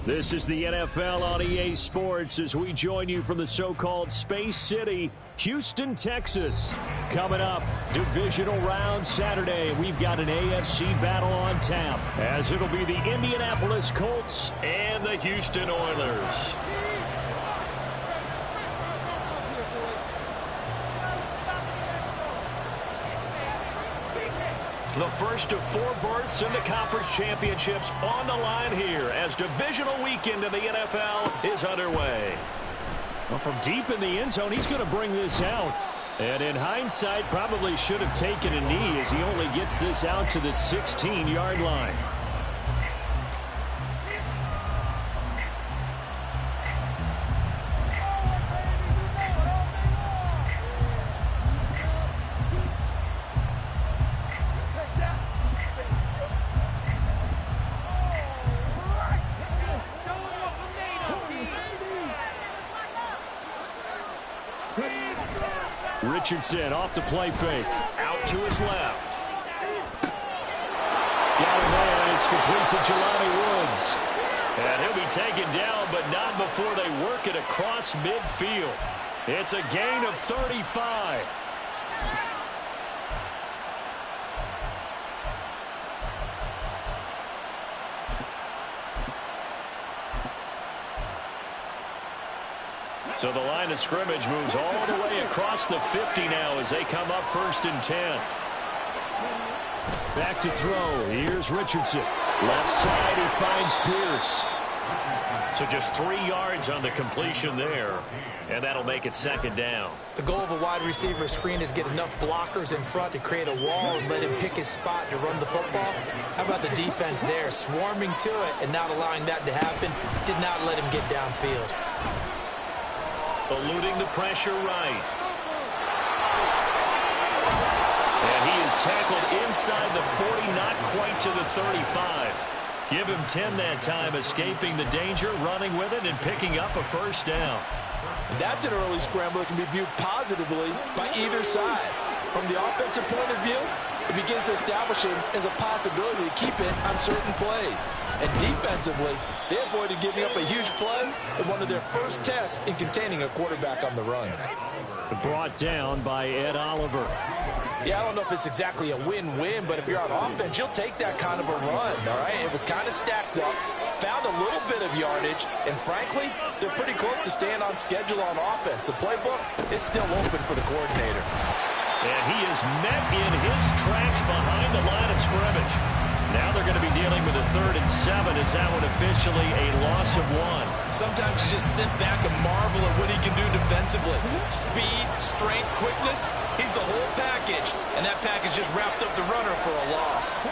This is the NFL on EA Sports as we join you from the so-called Space City, Houston, Texas. Coming up, divisional round Saturday. We've got an AFC battle on tap as it'll be the Indianapolis Colts and the Houston Oilers. The first of 4 berths in the conference championships on the line here as divisional weekend in the NFL is underway. Well, from deep in the end zone, he's going to bring this out. And in hindsight, probably should have taken a knee as he only gets this out to the 16-yard line. Richardson off the play fake. Out to his left. Got it there, it's complete to Jelani Woods. And he'll be taken down, but not before they work it across midfield. It's a gain of 35. So the line of scrimmage moves all the way across the 50 now as they come up 1st and 10. Back to throw. Here's Richardson. Left side, he finds Pierce. So just 3 yards on the completion there, and that'll make it 2nd down. The goal of a wide receiver screen is get enough blockers in front to create a wall and let him pick his spot to run the football. How about the defense there, swarming to it and not allowing that to happen? Did not let him get downfield. Eluding the pressure right. And he is tackled inside the 40, not quite to the 35. Give him 10 that time, escaping the danger, running with it, and picking up a 1st down. And that's an early scramble that can be viewed positively by either side. From the offensive point of view, it begins to establish it as a possibility to keep it on certain plays. And defensively, they avoided giving up a huge play in one of their first tests in containing a quarterback on the run. Brought down by Ed Oliver. Yeah, I don't know if it's exactly a win-win, but if you're on offense, you'll take that kind of a run, all right? It was kind of stacked up, found a little bit of yardage, and frankly, they're pretty close to staying on schedule on offense. The playbook is still open for the coordinator. And he is met in his tracks behind the line of scrimmage. Now they're going to be dealing with a 3rd and 7. Is that one officially a loss of 1? Sometimes you just sit back and marvel at what he can do defensively. Speed, strength, quickness, he's the whole package. And that package just wrapped up the runner for a loss.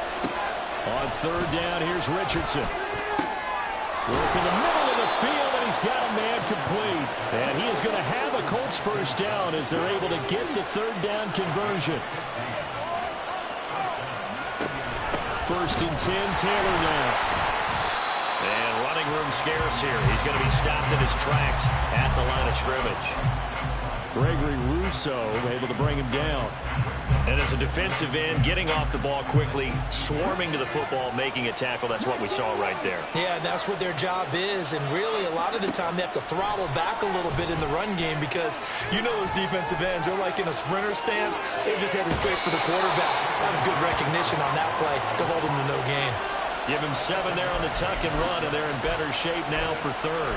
On 3rd down, here's Richardson. Work in the middle of the field, and he's got a man complete. And he is going to have a Colts 1st down as they're able to get the 3rd down conversion. 1st and 10, Taylor now. And running room scarce here. He's going to be stopped in his tracks at the line of scrimmage. Gregory Rousseau able to bring him down. And as a defensive end, getting off the ball quickly, swarming to the football, making a tackle. That's what we saw right there. Yeah, that's what their job is. And really, a lot of the time, they have to throttle back a little bit in the run game because you know those defensive ends, they're like in a sprinter stance. They're just headed straight for the quarterback. That was good recognition on that play to hold him to no gain. Give him 7 there on the tuck and run, and they're in better shape now for 3rd.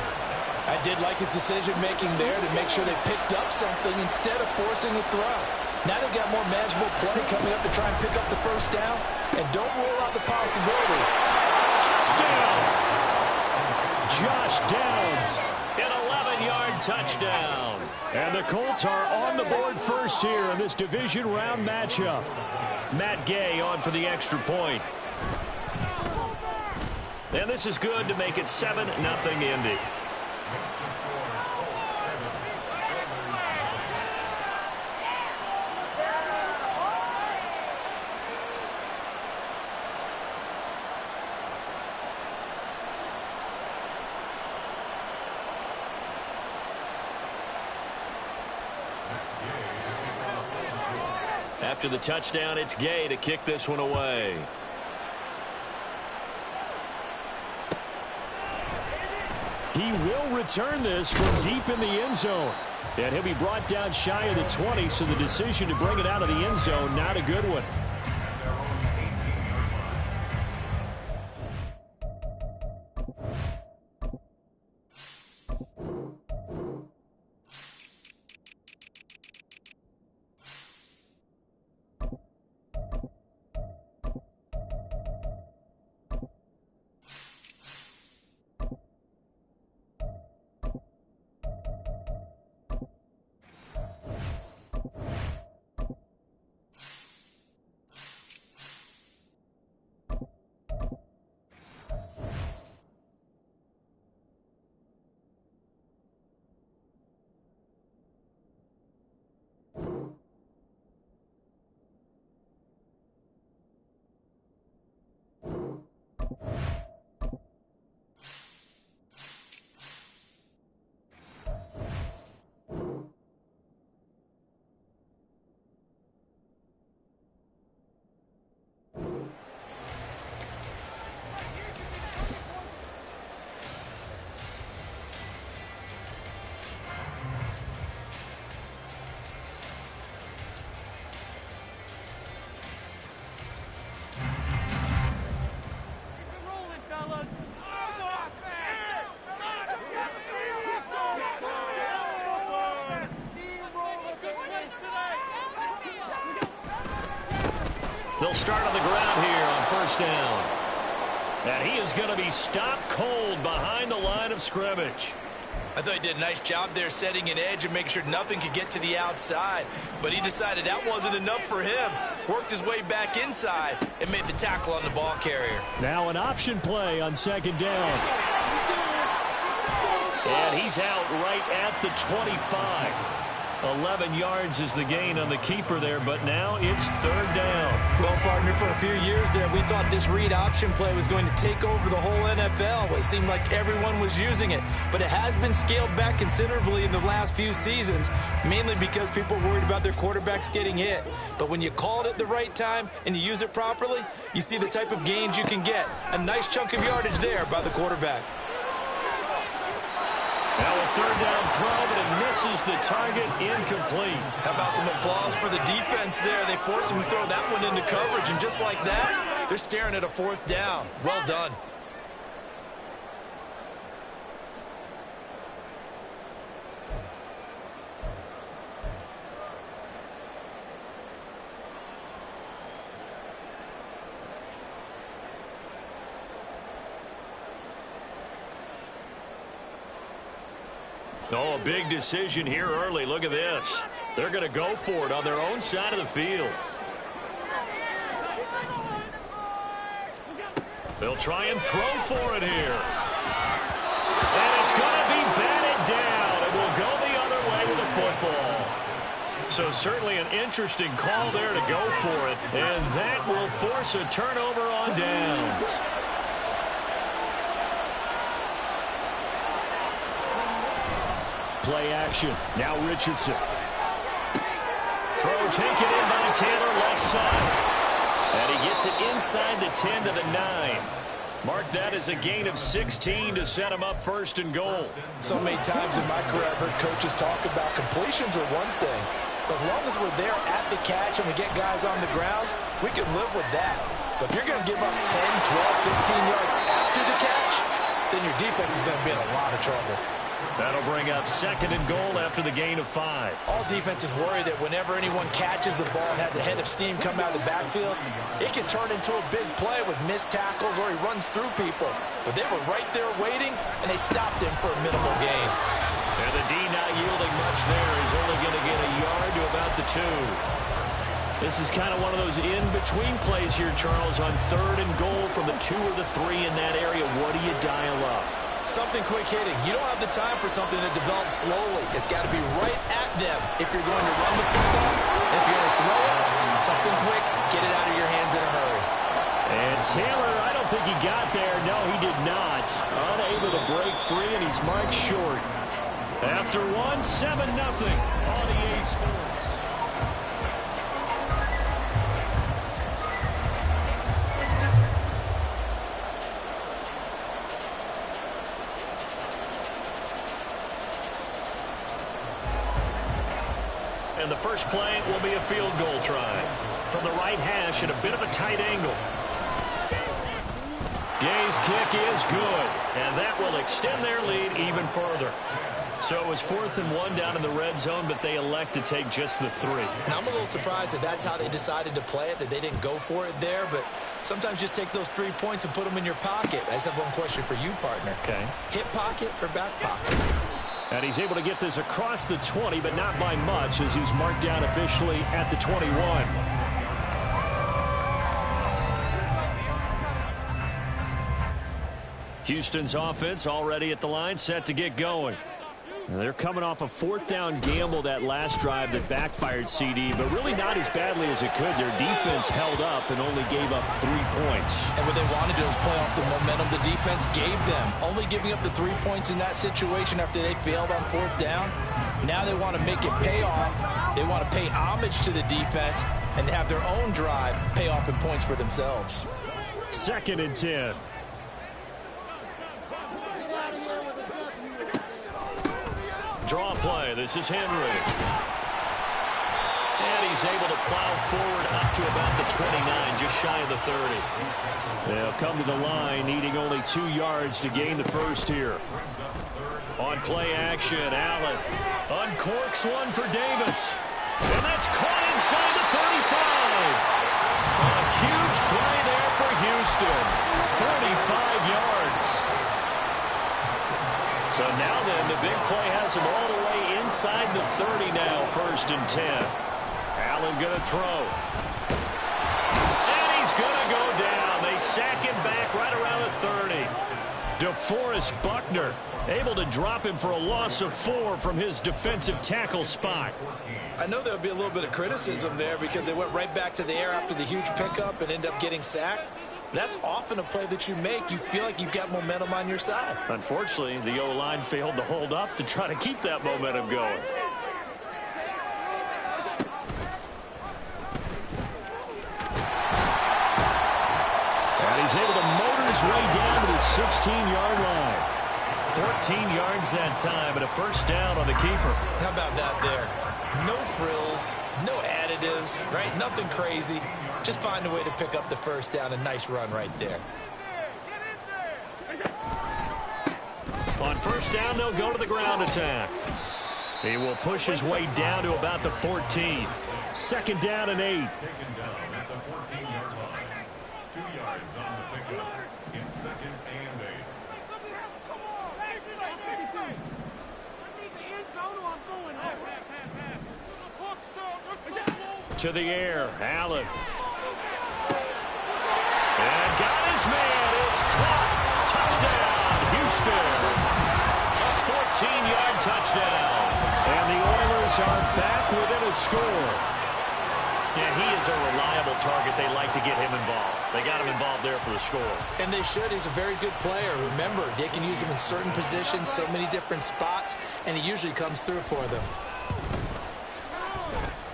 I did like his decision-making there to make sure they picked up something instead of forcing a throw. Now they got more manageable play coming up to try and pick up the 1st down. And don't rule out the possibility. Touchdown! Josh Downs, an 11-yard touchdown. And the Colts are on the board first here in this division round matchup. Matt Gay on for the extra point. And this is good to make it 7-0 Indy. After the touchdown, it's Gay to kick this one away. He will return this from deep in the end zone. And he'll be brought down shy of the 20, so the decision to bring it out of the end zone, not a good one. They'll start on the ground here on first down. And he is going to be stopped cold behind the line of scrimmage. I thought he did a nice job there setting an edge and making sure nothing could get to the outside. But he decided that wasn't enough for him. Worked his way back inside and made the tackle on the ball carrier. Now an option play on second down. And he's out right at the 25. 11 yards is the gain on the keeper there, but now it's third down. Well, partner, for a few years there, we thought this read option play was going to take over the whole NFL. It seemed like everyone was using it, but it has been scaled back considerably in the last few seasons, mainly because people are worried about their quarterbacks getting hit. But when you call it at the right time and you use it properly, you see the type of gains you can get. A nice chunk of yardage there by the quarterback. Now a third down throw, but it misses the target, incomplete. How about some applause for the defense there? They forced him to throw that one into coverage, and just like that, they're staring at a fourth down. Well done. Oh, a big decision here early. Look at this. They're going to go for it on their own side of the field. They'll try and throw for it here. And it's going to be batted down. It will go the other way with the football. So certainly an interesting call there to go for it. And that will force a turnover on downs. Play action. Now Richardson. Throw taken in by Taylor left side. And he gets it inside the 10 to the 9. Mark that as a gain of 16 to set him up first and goal. So many times in my career I've heard coaches talk about completions are one thing. But as long as we're there at the catch and we get guys on the ground, we can live with that. But if you're going to give up 10, 12, 15 yards after the catch, then your defense is going to be in a lot of trouble. That'll bring up second and goal after the gain of 5. All defenses worry that whenever anyone catches the ball and has a head of steam come out of the backfield, it can turn into a big play with missed tackles or he runs through people. But they were right there waiting, and they stopped him for a minimal gain. And the D not yielding much there. He's only going to get a yard to about the 2. This is kind of one of those in-between plays here, Charles, on third and goal from the 2 or the 3 in that area. What do you dial up? Something quick hitting. You don't have the time for something that develops slowly. It's got to be right at them if you're going to run the football. If you're going to throw it, something quick, get it out of your hands in a hurry. And Taylor, I don't think he got there. No, he did not. Unable to break free, and he's marked short. After 1, 7-0 on EA Sports. and the first play will be a field goal try. From the right hash at a bit of a tight angle. Gay's kick is good, and that will extend their lead even further. So it was 4th and 1 down in the red zone, but they elect to take just the 3. And I'm a little surprised that that's how they decided to play it, that they didn't go for it there. But sometimes just take those 3 points and put them in your pocket. I just have one question for you, partner. Okay. Hip pocket or back pocket? And he's able to get this across the 20, but not by much, as he's marked down officially at the 21. Houston's offense already at the line, set to get going. And they're coming off a 4th down gamble that last drive that backfired CD, but really not as badly as it could. Their defense held up and only gave up 3 points. And what they wanted to do was play off the momentum the defense gave them. Only giving up the 3 points in that situation after they failed on 4th down. Now they want to make it pay off. They want to pay homage to the defense and have their own drive pay off in points for themselves. 2nd and 10. Draw play. This is Henry. And he's able to plow forward up to about the 29, just shy of the 30. They'll come to the line, needing only 2 yards to gain the first here. On play action, Allen uncorks one for Davis. And that's caught inside the 35. A huge play there for Houston. 45 yards. So now then, the big play has him all the way inside the 30 now, 1st and 10. Allen going to throw. And he's going to go down. They sack him back right around the 30. DeForest Buckner able to drop him for a loss of 4 from his defensive tackle spot. I know there'll be a little bit of criticism there because they went right back to the air after the huge pickup and ended up getting sacked. That's often a play that you make. You feel like you've got momentum on your side. Unfortunately, the O-line failed to hold up to try to keep that momentum going. And he's able to motor his way down to the 16-yard line. 14 yards that time, and a 1st down on the keeper. How about that there? No frills, no additives, right? Nothing crazy. Just find a way to pick up the 1st down. A nice run right there. On 1st down, they'll go to the ground attack. He will push his way down to about the 14. 2nd down and 8. Taken down at the 14-yard line. 2 yards on the pickup in 2nd and 8. To the air, Allen. And got his man. It's caught. Touchdown, Houston. A 14-yard touchdown. And the Oilers are back within a score. Yeah, he is a reliable target. They like to get him involved. They got him involved there for the score. And they should. He's a very good player. Remember, they can use him in certain positions, so many different spots, and he usually comes through for them.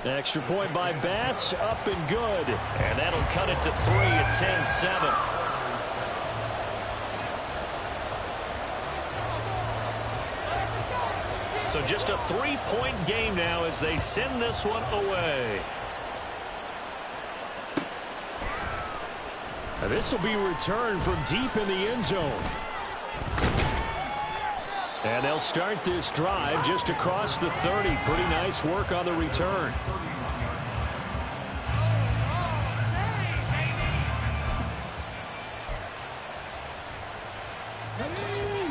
Extra point by Bass, up and good. And that'll cut it to 3 at 10-7. So just a 3-point game now as they send this one away. Now this will be returned from deep in the end zone. And they'll start this drive just across the 30. Pretty nice work on the return.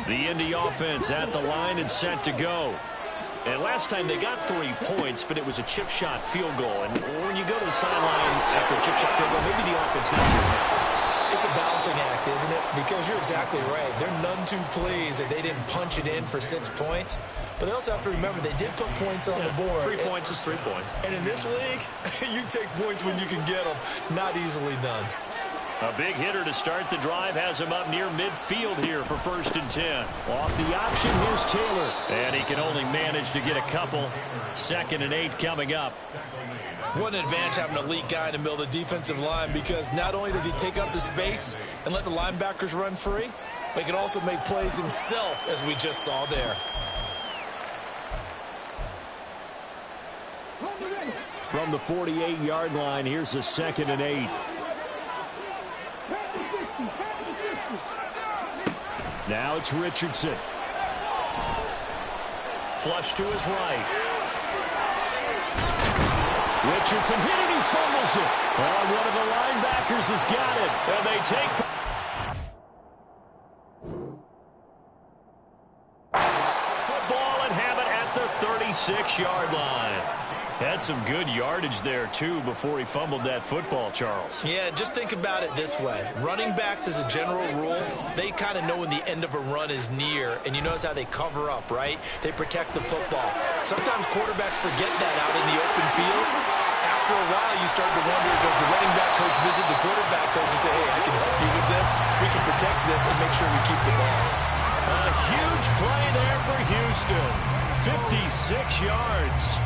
The Indy offense at the line and set to go. And last time they got 3 points, but it was a chip shot field goal. And when you go to the sideline after a chip shot field goal, maybe the offense not too happy. It's a balancing act, isn't it? Because you're exactly right. They're none too pleased that they didn't punch it in for 6 points. But they also have to remember they did put points on the board. 3 points is 3 points. And in this league, you take points when you can get them. Not easily done. A big hitter to start the drive has him up near midfield here for 1st and 10. Off the option, here's Taylor. And he can only manage to get a couple. 2nd and 8 coming up. What an advantage having an elite guy in the middle of the defensive line, because not only does he take up the space and let the linebackers run free, but he can also make plays himself, as we just saw there. from the 48-yard line. Here's a 2nd and 8. Now it's Richardson. Flush to his right. Richardson hit it, he fumbles it. Oh, one of the linebackers has got it. And they take football and have it at the 36-yard line. Had some good yardage there, too, before he fumbled that football, Charles. Yeah, just think about it this way. Running backs, as a general rule, they kind of know when the end of a run is near, and you notice how they cover up, right? They protect the football. Sometimes quarterbacks forget that out in the open field. After a while, you start to wonder, does the running back coach visit the quarterback coach and say, hey, I can help you with this, we can protect this, and make sure we keep the ball. A huge play there for Houston. 56 yards.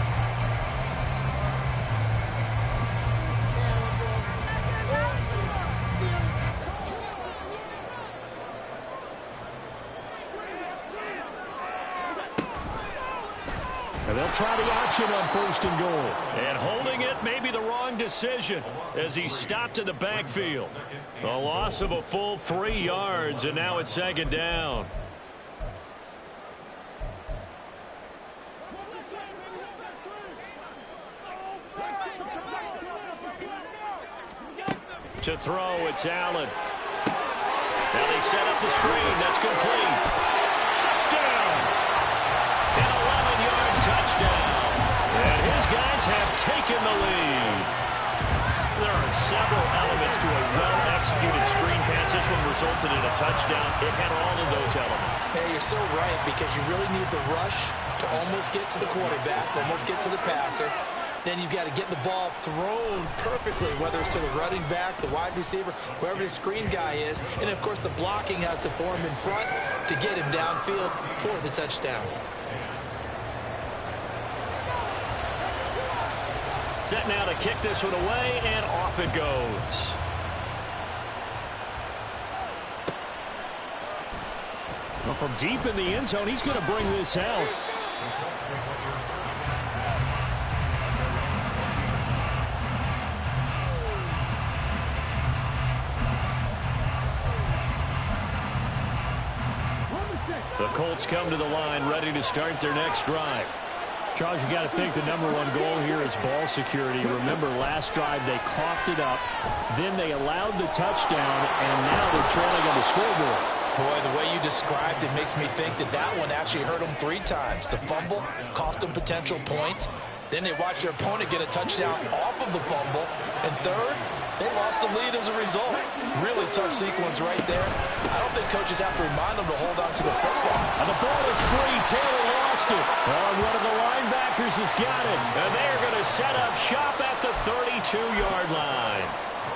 And they'll try the option on 1st and goal. And holding it may be the wrong decision as he stopped in the backfield. A loss of a full 3 yards, and now it's 2nd down. To throw, it's Allen. Now they set up the screen. That's complete. Touchdown! An 11-yard touchdown. And his guys have taken the lead. There are several elements to a well-executed screen pass. This one resulted in a touchdown. It had all of those elements. Hey, you're so right, because you really need the rush to almost get to the quarterback, almost get to the passer. Then you've got to get the ball thrown perfectly, whether it's to the running back, the wide receiver, whoever the screen guy is. And, of course, the blocking has to form in front to get him downfield for the touchdown. Set now to kick this one away, and off it goes. Well, from deep in the end zone, he's going to bring this out. The Colts come to the line, ready to start their next drive. Charles, you got to think the #1 goal here is ball security. Remember, last drive they coughed it up, then they allowed the touchdown, and now they're trailing on the scoreboard. Boy, the way you described it makes me think that that one actually hurt them 3 times. The fumble cost them potential points. Then they watched their opponent get a touchdown off of the fumble. And third, they lost the lead as a result. Really tough sequence right there. I don't think coaches have to remind them to hold on to the football. And the ball is free. Taylor lost it. One of the linebackers has got it. And they're going to set up shop at the 32-yard line.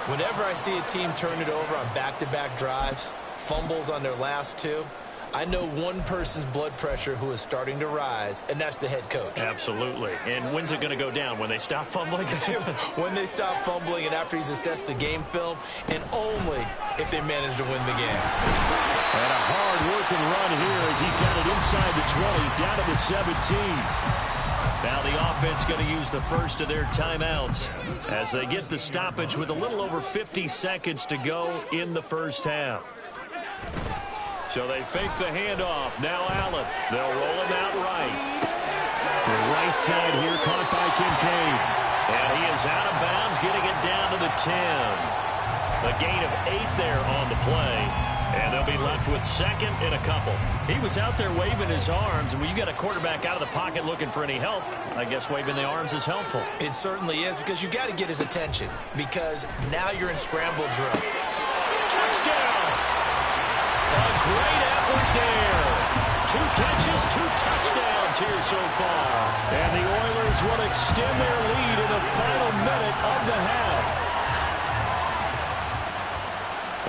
Whenever I see a team turn it over on back-to-back drives, fumbles on their last 2, I know one person's blood pressure who is starting to rise, and that's the head coach. Absolutely. And when's it going to go down? When they stop fumbling? When they stop fumbling and after he's assessed the game film, and only if they manage to win the game. And a hard-working run here as he's got it inside the 20, down to the 17. Now the offense going to use the first of their timeouts as they get the stoppage with a little over 50 seconds to go in the first half. So they fake the handoff. Now Allen. They'll roll him out right. The right side here caught by Kincaid. And he is out of bounds, getting it down to the 10. A gain of 8 there on the play. And they'll be left with 2nd and a couple. He was out there waving his arms, and when you got a quarterback out of the pocket looking for any help, I guess waving the arms is helpful. It certainly is, because you got to get his attention, because now you're in scramble drill. Touchdown! A great effort there. 2 catches, 2 touchdowns here so far. And the Oilers will extend their lead in the final minute of the half.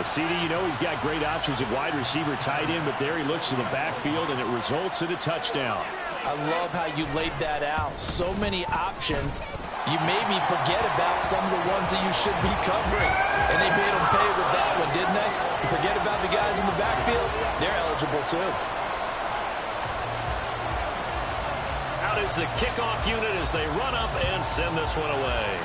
CD, you know he's got great options at wide receiver, tight end, but there he looks to the backfield, and it results in a touchdown. I love how you laid that out. So many options. You made me forget about some of the ones that you should be covering. And they made them pay with that one, didn't they? You forget about the guys in the backfield. They're eligible, too. Out is the kickoff unit as they run up and send this one away.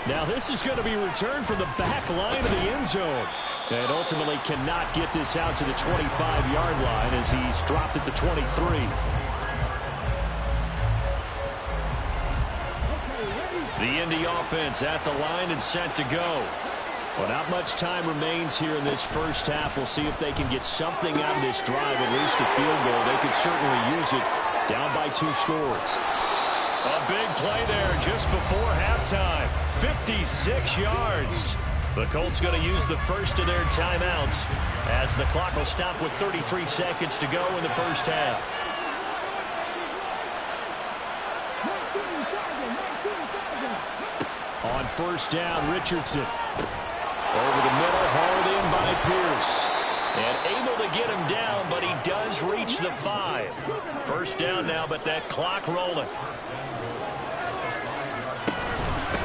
Now this is going to be returned from the back line of the end zone. And ultimately cannot get this out to the 25-yard line as he's dropped at the 23. The Indy offense at the line and set to go. Well, not much time remains here in this first half. We'll see if they can get something out of this drive, at least a field goal. They could certainly use it, down by 2 scores. A big play there just before halftime. 56 yards. The Colts going to use the first of their timeouts as the clock will stop with 33 seconds to go in the first half. On first down, Richardson. Over the middle, hauled in by Pierce. And able to get him down, but he does reach the 5. First down now, but that clock rolling.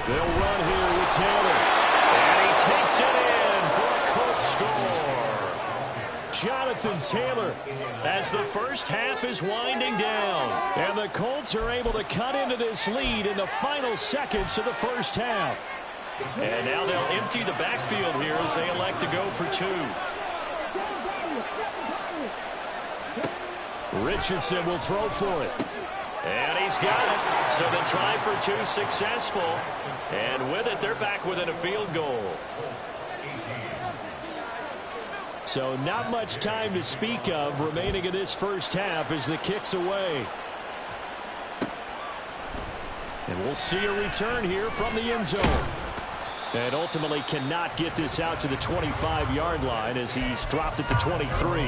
They'll run here with Taylor. And he takes it in for a Colts score. Jonathan Taylor As the first half is winding down. And the Colts are able to cut into this lead in the final seconds of the first half. And now they'll empty the backfield here as they elect to go for 2. Richardson will throw for it. And he's got it. So the try for 2 successful. And with it, they're back within a field goal. So not much time to speak of remaining in this first half as the kick's away. And we'll see a return here from the end zone. And ultimately cannot get this out to the 25-yard line as he's dropped at the 23.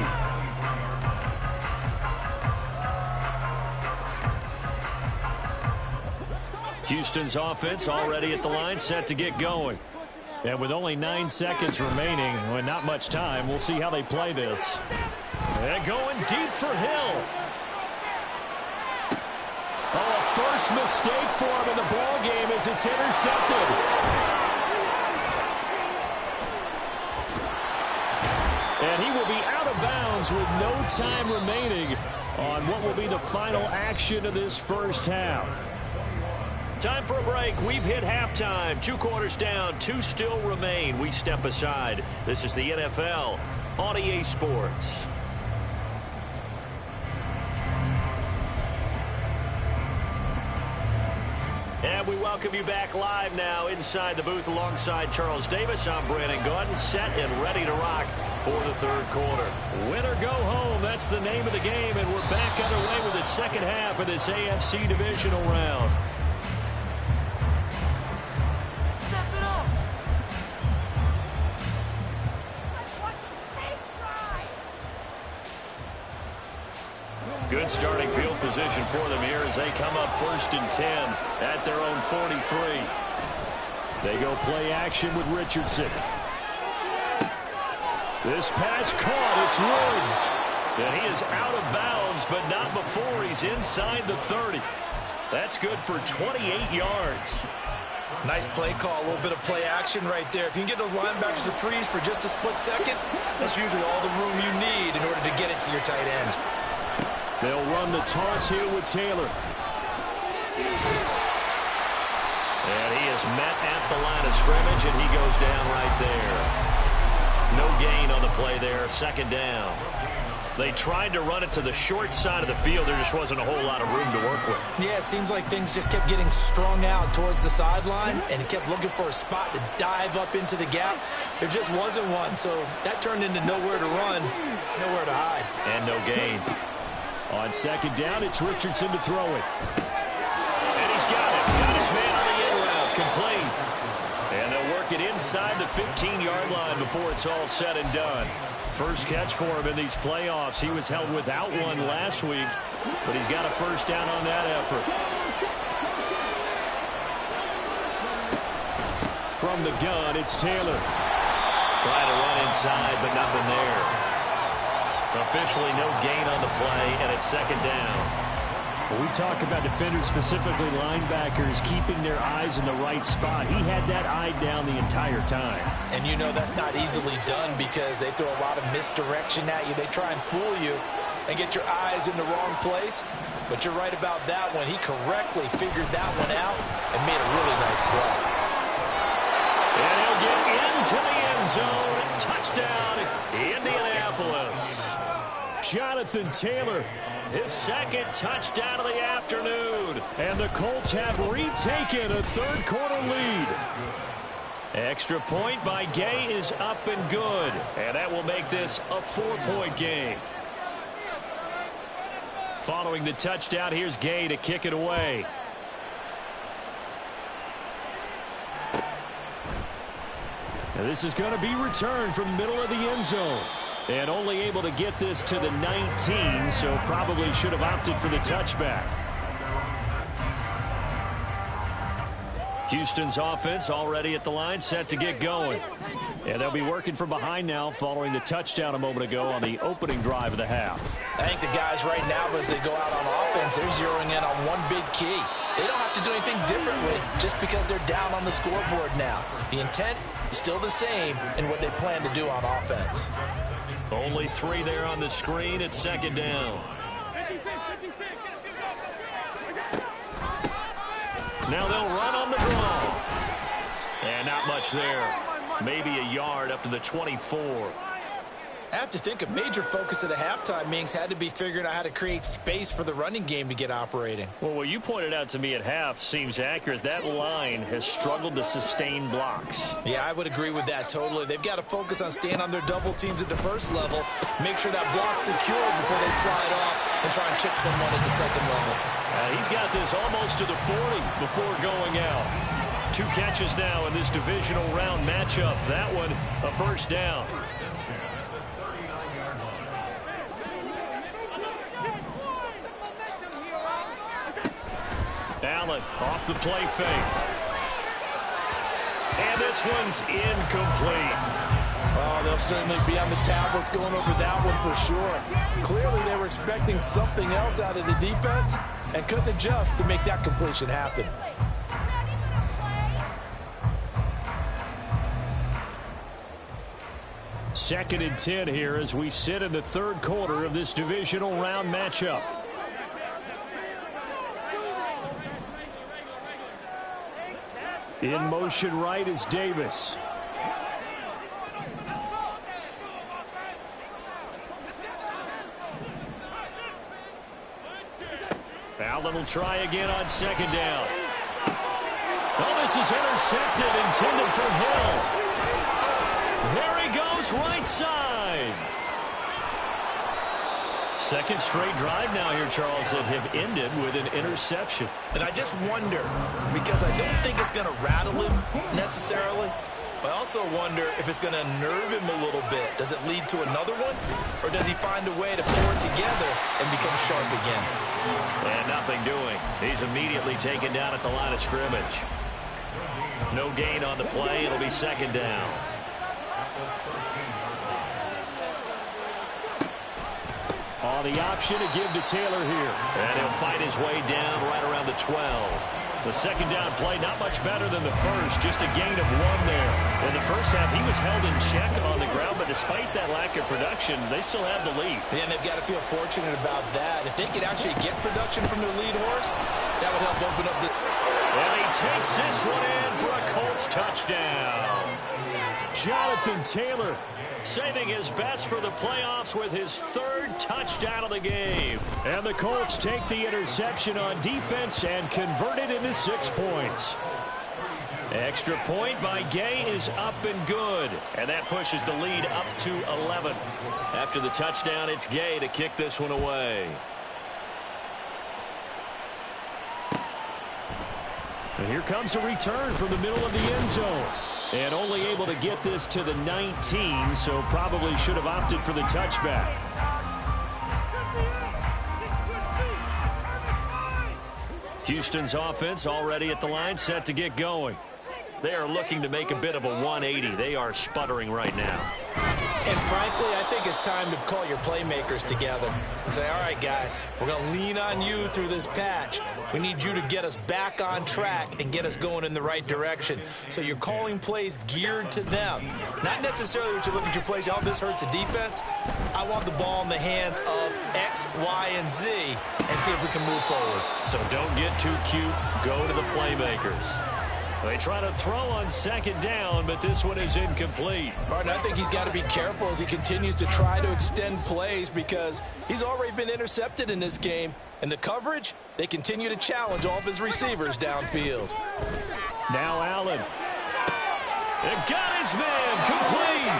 Houston's offense already at the line, set to get going. And with only 9 seconds remaining, well, not much time, we'll see how they play this. And going deep for Hill. Oh, a first mistake for him in the ball game as it's intercepted. And he will be out of bounds with no time remaining on what will be the final action of this first half. Time for a break. We've hit halftime. 2 quarters down, 2 still remain. We step aside. This is the NFL on EA Sports. And we welcome you back live now inside the booth alongside Charles Davis. I'm Brandon Gaudin, set and ready to rock for the third quarter. Win or go home, that's the name of the game, and we're back underway with the second half of this AFC divisional round. Good starting field position for them here as they come up 1st and 10 at their own 43. They go play action with Richardson. This pass caught. It's Woods. And he is out of bounds, but not before he's inside the 30. That's good for 28 yards. Nice play call, a little bit of play action right there. If you can get those linebackers to freeze for just a split second, that's usually all the room you need in order to get it to your tight end. They'll run the toss here with Taylor. And he is met at the line of scrimmage, and he goes down right there. No gain on the play there, 2nd down. They tried to run it to the short side of the field. There just wasn't a whole lot of room to work with. Yeah, it seems like things just kept getting strung out towards the sideline, and he kept looking for a spot to dive up into the gap. There just wasn't one, so that turned into nowhere to run, nowhere to hide. And no gain. On 2nd down, it's Richardson to throw it. And he's got it. Got his man on the in route. Complete. And they'll work it inside the 15-yard line before it's all said and done. First catch for him in these playoffs. He was held without one last week, but he's got a first down on that effort. From the gun, it's Taylor. Trying to run inside, but nothing there. Officially no gain on the play, and it's 2nd down. When we talk about defenders, specifically linebackers, keeping their eyes in the right spot, he had that eye down the entire time. And you know that's not easily done because they throw a lot of misdirection at you. They try and fool you, and get your eyes in the wrong place. But you're right about that one. He correctly figured that one out and made a really nice play. And he'll get into the end zone. Touchdown, Indianapolis. Jonathan Taylor, his second touchdown of the afternoon. And the Colts have retaken a third-quarter lead. Extra point by Gay is up and good. And that will make this a 4-point game. Following the touchdown, here's Gay to kick it away. Now this is going to be returned from the middle of the end zone. And only able to get this to the 19, so probably should have opted for the touchback. Houston's offense already at the line, set to get going. And they'll be working from behind now following the touchdown a moment ago on the opening drive of the half. I think the guys right now, as they go out on offense, they're zeroing in on one big key. They don't have to do anything differently just because they're down on the scoreboard now. The intent is still the same in what they plan to do on offense. Only 3 there on the screen at second down. Now they'll run on the draw. And not much there. Maybe a yard up to the 24. I have to think a major focus of the halftime meetings had to be figuring out how to create space for the running game to get operating. Well, what you pointed out to me at half seems accurate. That line has struggled to sustain blocks. Yeah, I would agree with that totally. They've got to focus on staying on their double teams at the first level, make sure that block's secure before they slide off and try and chip someone at the second level. He's got this almost to the 40 before going out. 2 catches now in this divisional round matchup. That one, a first down. Allen off the play fake. And this one's incomplete. Oh, they'll certainly be on the tablets going over that one for sure. Clearly they were expecting something else out of the defense and couldn't adjust to make that completion happen. Second and 10 here as we sit in the third quarter of this divisional round matchup. In motion right is Davis. Allen will try again on second down. Oh, this is intercepted, intended for Hill. There he goes, right side. Second straight drive now here, Charles, that have ended with an interception. And I just wonder, because I don't think it's going to rattle him necessarily, but I also wonder if it's going to nerve him a little bit. Does it lead to another one? Or does he find a way to pull it together and become sharp again? And nothing doing. He's immediately taken down at the line of scrimmage. No gain on the play. It'll be second down. On the option to give to Taylor here. And he'll fight his way down right around the 12. The second down play not much better than the first. Just a gain of 1 there. In the first half, he was held in check on the ground, but despite that lack of production, they still have the lead. And they've got to feel fortunate about that. If they could actually get production from their lead horse, that would help open up the... And he takes this one in for a Colts touchdown. Jonathan Taylor saving his best for the playoffs with his 3rd touchdown of the game. And the Colts take the interception on defense and convert it into 6 points. Extra point by Gay is up and good. And that pushes the lead up to 11. After the touchdown, it's Gay to kick this one away. And here comes a return from the middle of the end zone. And only able to get this to the 19, so probably should have opted for the touchback. Houston's offense already at the line, set to get going. They are looking to make a bit of a 180. They are sputtering right now. And frankly, I think it's time to call your playmakers together and say, all right, guys, we're going to lean on you through this patch. We need you to get us back on track and get us going in the right direction. So you're calling plays geared to them. Not necessarily what you look at your plays, oh, this hurts the defense. I want the ball in the hands of X, Y, and Z and see if we can move forward. So don't get too cute. Go to the playmakers. They try to throw on second down, but this one is incomplete. Martin, I think he's got to be careful as he continues to try to extend plays because he's already been intercepted in this game. And the coverage, they continue to challenge all of his receivers downfield. Now Allen. And got his man complete.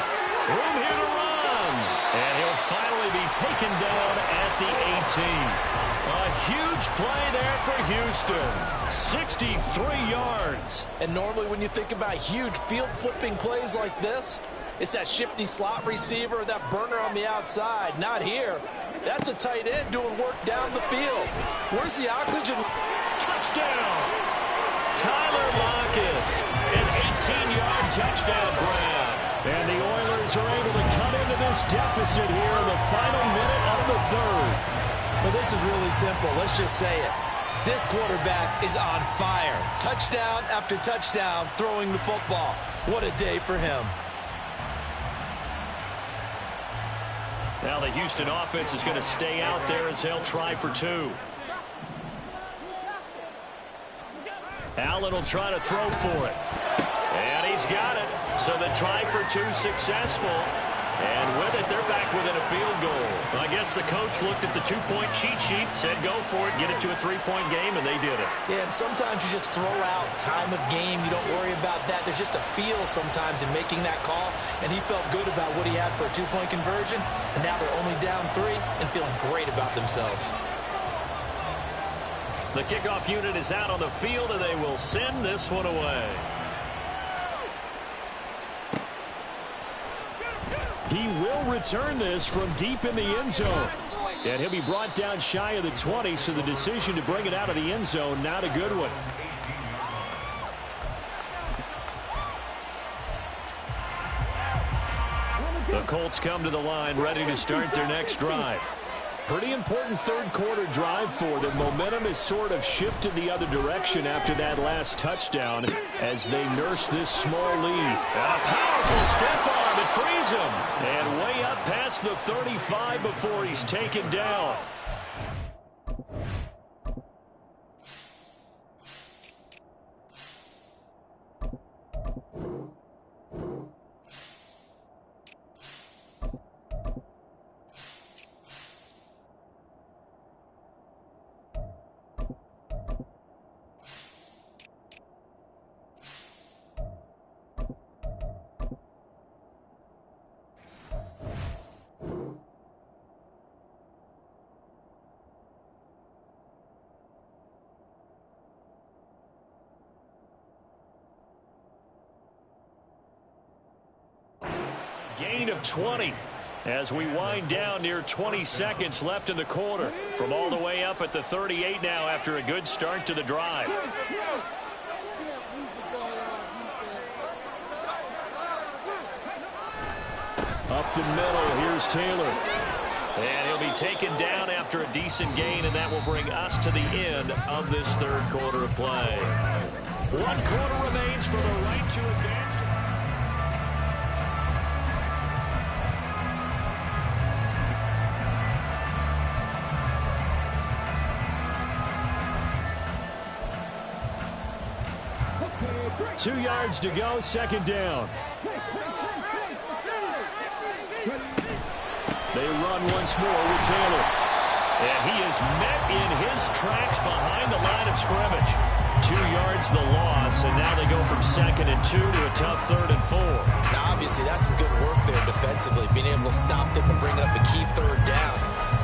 Room here to run. And he'll finally be taken down at the 18. A huge play there for Houston. 63 yards. And normally when you think about huge field flipping plays like this, it's that shifty slot receiver, that burner on the outside. Not here. That's a tight end doing work down the field. Where's the oxygen? Touchdown. Tyler Lockett. An 18-yard touchdown grab. And the Oilers are able to cut into this deficit here in the final minute of the third. Well, this is really simple. Let's just say it. This quarterback is on fire. Touchdown after touchdown throwing the football. What a day for him. Now the Houston offense is going to stay out there as they'll try for two. Allen will try to throw for it. And he's got it. So the try for two successful. And with it, they're back within a field goal. I guess the coach looked at the two-point cheat sheet, said go for it, get it to a three-point game, and they did it. Yeah, and sometimes you just throw out time of game. You don't worry about that. There's just a feel sometimes in making that call, and he felt good about what he had for a two-point conversion, and now they're only down 3 and feeling great about themselves. The kickoff unit is out on the field, and they will send this one away. He will return this from deep in the end zone. And he'll be brought down shy of the 20, so the decision to bring it out of the end zone, not a good one. The Colts come to the line, ready to start their next drive. Pretty important third quarter drive for them. Momentum has sort of shifted the other direction after that last touchdown as they nurse this small lead. A powerful stiff arm. It frees him. And way up past the 35 before he's taken down. Gain of 20 as we wind down near 20 seconds left in the quarter. From all the way up at the 38 now after a good start to the drive. Up the middle, here's Taylor. And he'll be taken down after a decent gain, and that will bring us to the end of this third quarter of play. 1 quarter remains for the right to advance. Two yards to go, second down. They run once more with Taylor. And he is met in his tracks behind the line of scrimmage. 2 yards the loss, and now they go from 2nd and 2 to a tough 3rd and 4. Now, obviously, that's some good work there defensively, being able to stop them and bring up a key 3rd down.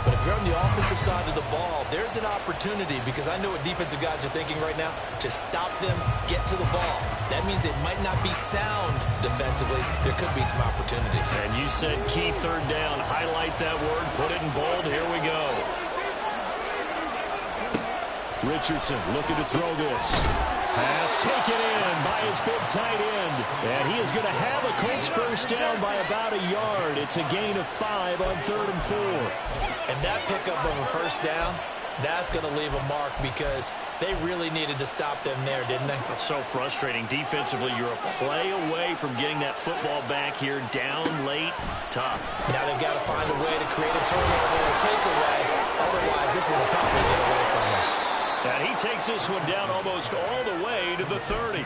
But if you're on the offensive side of the ball, there's an opportunity, because I know what defensive guys are thinking right now. Just stop them, get to the ball. That means it might not be sound defensively. There could be some opportunities. And you said key 3rd down. Highlight that word. Put it in bold. Here we go. Richardson looking to throw this. Pass taken in by his big tight end. And he is going to have a Colts first down by about a yard. It's a gain of 5 on 3rd and 4. And that pickup of a first down, that's going to leave a mark because they really needed to stop them there, didn't they? It's so frustrating. Defensively, you're a play away from getting that football back here. Down late, tough. Now they've got to find a way to create a turnover or takeaway. Otherwise, this one will probably get away from them. And he takes this one down almost all the way to the 30.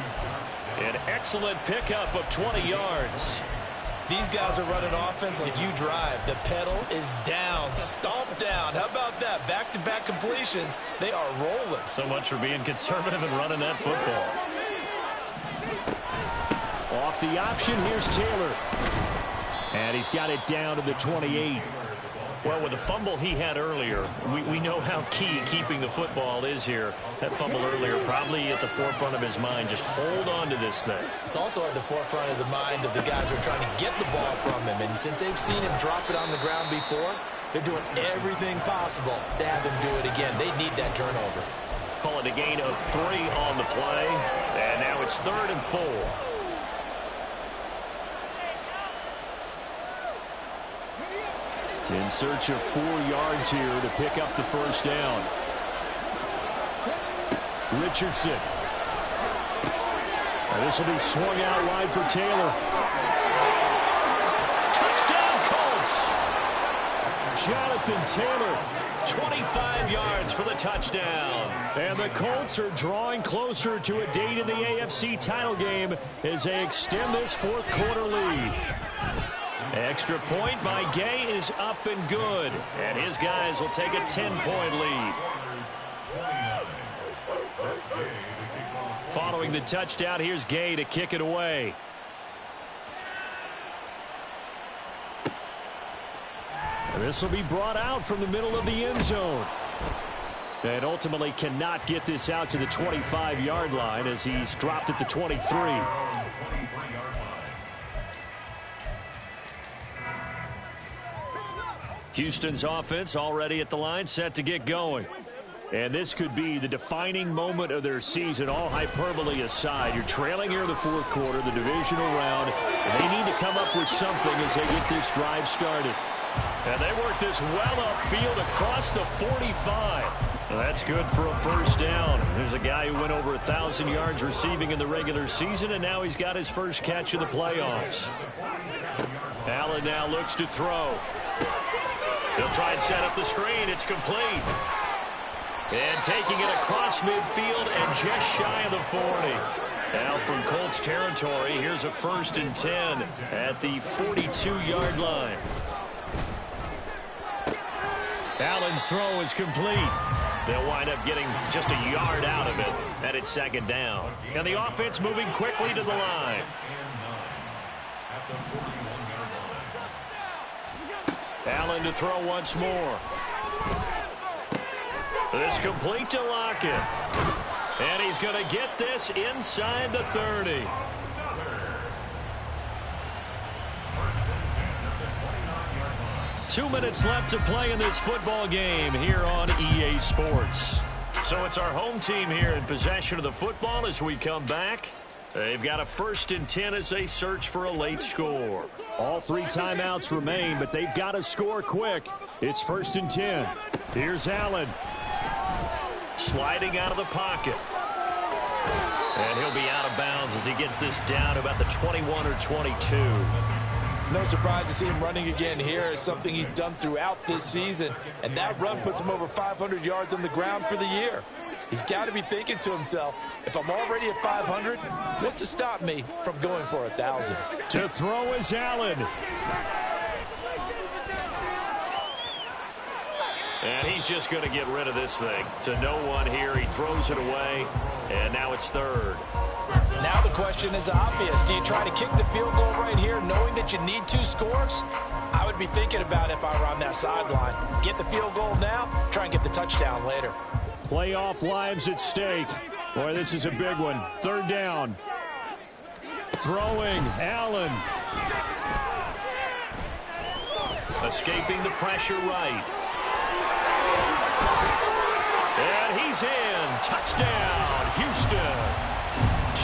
An excellent pickup of 20 yards. These guys are running offense like you drive. The pedal is down, stomp down. How about that? Back-to-back completions. They are rolling. So much for being conservative and running that football. Off the option, here's Taylor. And he's got it down to the 28. Well, with the fumble he had earlier, we know how key keeping the football is here. That fumble earlier probably at the forefront of his mind. Just hold on to this thing. It's also at the forefront of the mind of the guys who are trying to get the ball from him. And since they've seen him drop it on the ground before, they're doing everything possible to have him do it again. They need that turnover. Call it a gain of 3 on the play. And now it's 3rd and 4. In search of 4 yards here to pick up the first down. Richardson. And this will be swung out wide for Taylor. Touchdown, Colts! Jonathan Taylor, 25 yards for the touchdown. And the Colts are drawing closer to a date in the AFC title game as they extend this 4th quarter lead. Extra point by Gay is up and good. And his guys will take a 10-point lead. Following the touchdown, here's Gay to kick it away. This will be brought out from the middle of the end zone. And ultimately cannot get this out to the 25-yard line as he's dropped at the 23. Houston's offense already at the line, set to get going. And this could be the defining moment of their season, all hyperbole aside. You're trailing here in the 4th quarter, the divisional round, and they need to come up with something as they get this drive started. And they work this well upfield across the 45. Well, that's good for a first down. There's a guy who went over 1,000 yards receiving in the regular season, and now he's got his first catch of the playoffs. Allen now looks to throw. He'll try and set up the screen. It's complete. And taking it across midfield and just shy of the 40. Now from Colts territory, here's a 1st and 10 at the 42-yard line. Allen's throw is complete. They'll wind up getting just a yard out of it. And it's 2nd down. And the offense moving quickly to the line. Allen to throw once more. This complete to Lockett. And he's going to get this inside the 30. Two minutes left to play in this football game here on EA Sports. So it's our home team here in possession of the football as we come back. They've got a 1st and 10 as they search for a late score. All 3 timeouts remain, but they've got to score quick. It's 1st and 10. Here's Allen. Sliding out of the pocket. And he'll be out of bounds as he gets this down to about the 21 or 22. No surprise to see him running again here. It's something he's done throughout this season. And that run puts him over 500 yards on the ground for the year. He's got to be thinking to himself, if I'm already at 500, what's to stop me from going for 1,000? To throw is Allen. And he's just going to get rid of this thing. To no one here, he throws it away, and now it's 3rd. Now the question is obvious. Do you try to kick the field goal right here knowing that you need 2 scores? I would be thinking about if I were on that sideline. Get the field goal now, try and get the touchdown later. Playoff lives at stake. Boy, this is a big one. 3rd down. Throwing, Allen. Escaping the pressure right. And he's in. Touchdown, Houston.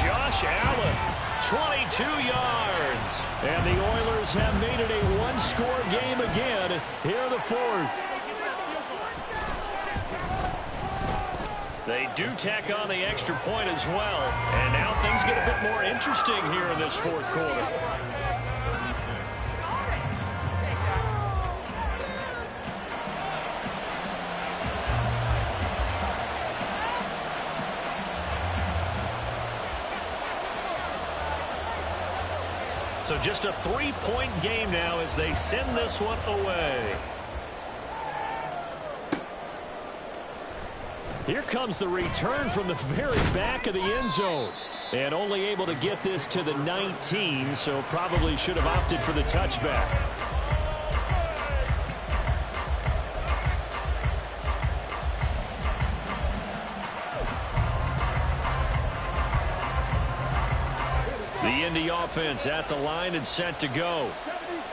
Josh Allen, 22 yards. And the Oilers have made it a one-score game again here in the fourth. They do tack on the extra point as well. And now things get a bit more interesting here in this fourth quarter. So just a three-point game now as they send this one away. Here comes the return from the very back of the end zone. And only able to get this to the 19, so probably should have opted for the touchback. The Indy offense at the line and set to go.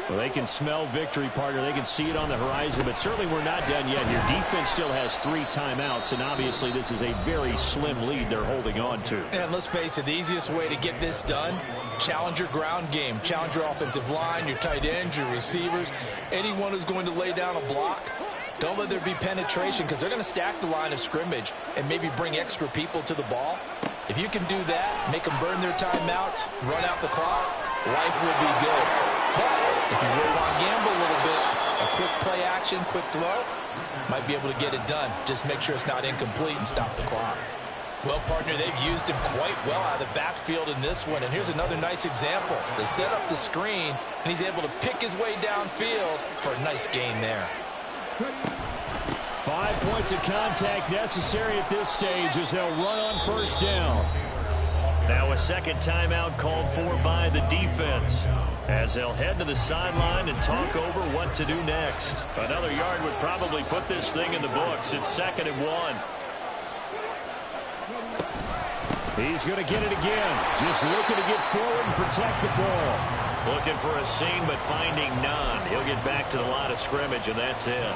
Well, they can smell victory, partner. They can see it on the horizon, but certainly we're not done yet. Your defense still has 3 timeouts, and obviously this is a very slim lead they're holding on to. And let's face it, the easiest way to get this done, challenge your ground game. Challenge your offensive line, your tight ends, your receivers. Anyone who's going to lay down a block, don't let there be penetration because they're going to stack the line of scrimmage and maybe bring extra people to the ball. If you can do that, make them burn their timeouts, run out the clock, life will be good. But if you really want to gamble a little bit, a quick play action, quick throw, might be able to get it done. Just make sure it's not incomplete and stop the clock. Well, partner, they've used him quite well out of the backfield in this one. And here's another nice example. They set up the screen, and he's able to pick his way downfield for a nice gain there. 5 points of contact necessary at this stage as they'll run on first down. Now a second timeout called for by the defense as they'll head to the sideline and talk over what to do next. Another yard would probably put this thing in the books. It's 2nd and 1. He's going to get it again. Just looking to get forward and protect the ball. Looking for a seam but finding none. He'll get back to the line of scrimmage and that's it.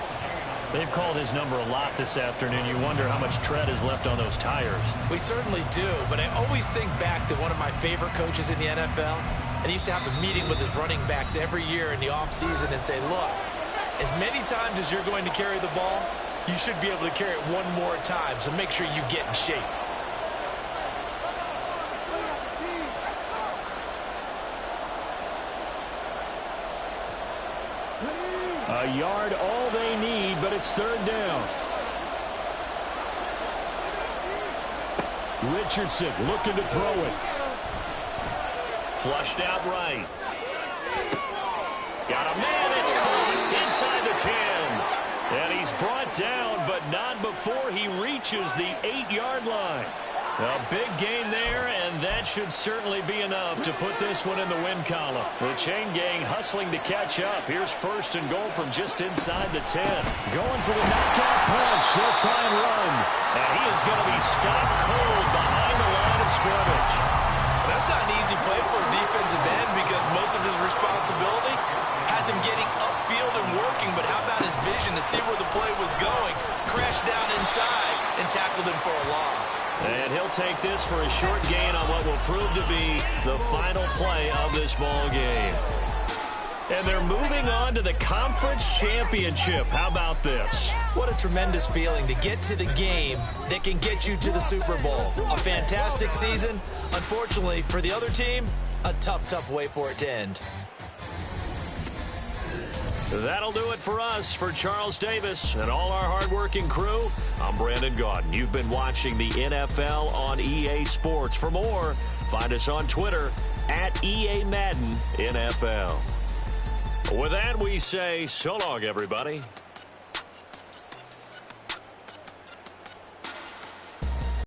They've called his number a lot this afternoon. You wonder how much tread is left on those tires. We certainly do, but I always think back to one of my favorite coaches in the NFL. And he used to have a meeting with his running backs every year in the offseason and say, look, as many times as you're going to carry the ball, you should be able to carry it one more time, so make sure you get in shape. A yard all they need, but it's 3rd down. Richardson looking to throw it. Flushed out right. Got a man, it's caught inside the 10. And he's brought down, but not before he reaches the 8-yard line. A big gain there, and that should certainly be enough to put this one in the win column. The chain gang hustling to catch up. Here's 1st and goal from just inside the 10. Going for the knockout punch. They'll try and run. And he is going to be stopped cold behind the line of scrimmage. That's not an easy play for a defensive end because most of his responsibility has him getting upfield and working, but how about his vision to see where the play was going, crashed down inside, and tackled him for a loss. And he'll take this for a short gain on what will prove to be the final play of this ball game. And they're moving on to the conference championship. How about this? What a tremendous feeling to get to the game that can get you to the Super Bowl. A fantastic season. Unfortunately, for the other team, a tough, tough way for it to end. That'll do it for us. For Charles Davis and all our hardworking crew, I'm Brandon Gaudin. You've been watching the NFL on EA Sports. For more, find us on Twitter at EA Madden NFL. With that, we say so long, everybody.